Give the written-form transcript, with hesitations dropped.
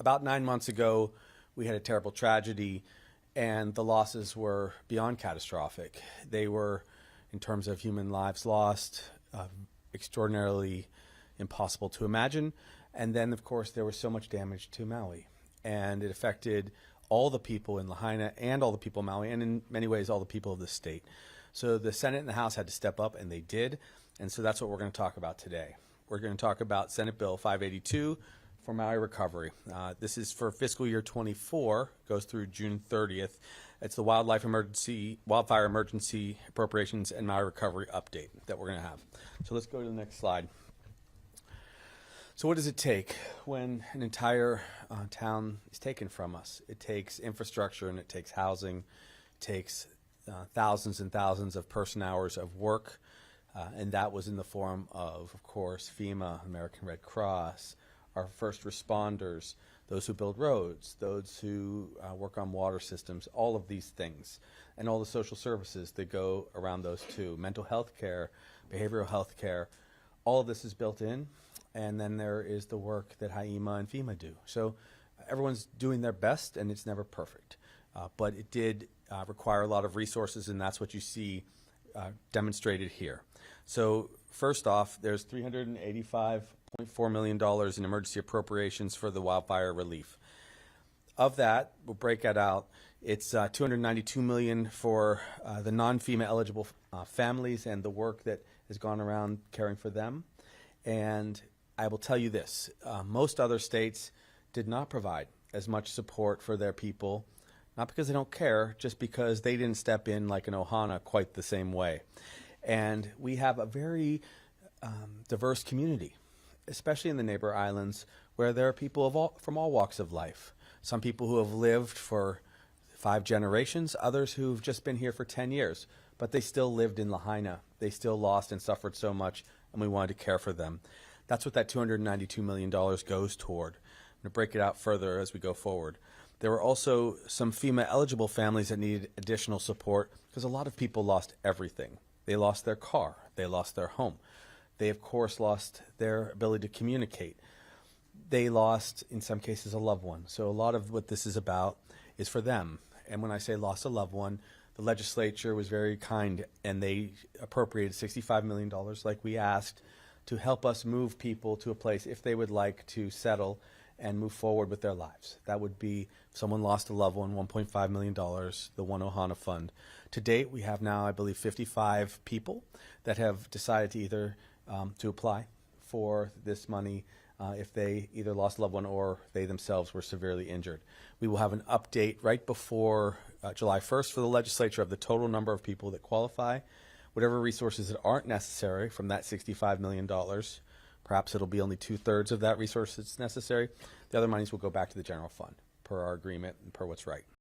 About 9 months ago, we had a terrible tragedy, and the losses were beyond catastrophic. They were, in terms of human lives lost, extraordinarily impossible to imagine. And then, of course, there was so much damage to Maui, and it affected all the people in Lahaina and all the people in Maui, and in many ways, all the people of the state. So the Senate and the House had to step up, and they did. And so that's what we're going to talk about today. We're going to talk about Senate Bill 582 for Maui recovery. This is for fiscal year 24, goes through June 30th. It's the wildfire emergency appropriations and Maui recovery update that we're going to have. So let's go to the next slide. So what does it take when an entire town is taken from us? It takes infrastructure, and it takes housing. It takes thousands and thousands of person hours of work, and that was in the form of course, FEMA, American Red Cross, our first responders, those who build roads, those who work on water systems, all of these things, and all the social services that go around those too, mental health care, behavioral health care. All of this is built in, and then there is the work that HIEMA and FEMA do. So everyone's doing their best, and it's never perfect. But it did require a lot of resources, and that's what you see demonstrated here. So first off, there's $385.4 million in emergency appropriations for the wildfire relief. Of that, we'll break that out. It's $292 million for the non-FEMA eligible families and the work that has gone around caring for them. And I will tell you this, most other states did not provide as much support for their people, not because they don't care, just because they didn't step in like an Ohana quite the same way. And we have a very diverse community, especially in the neighbor islands, where there are people from all walks of life. Some people who have lived for 5 generations, others who've just been here for 10 years, but they still lived in Lahaina. They still lost and suffered so much, and we wanted to care for them. That's what that $292 million goes toward. I'm going to break it out further as we go forward. There were also some FEMA eligible families that needed additional support because a lot of people lost everything. They lost their car. They lost their home. They, of course, lost their ability to communicate. They lost, in some cases, a loved one. So a lot of what this is about is for them. And when I say lost a loved one, the legislature was very kind, and they appropriated $65 million, like we asked, to help us move people to a place if they would like to settle and move forward with their lives. That would be, if someone lost a loved one, $1.5 million, the One Ohana Fund. To date, we have now, I believe, 55 people that have decided to either to apply for this money if they either lost a loved one or they themselves were severely injured. We will have an update right before July 1st for the legislature of the total number of people that qualify. Whatever resources that aren't necessary from that $65 million, perhaps it'll be only 2/3 of that resource that's necessary. The other monies will go back to the general fund per our agreement and per what's right.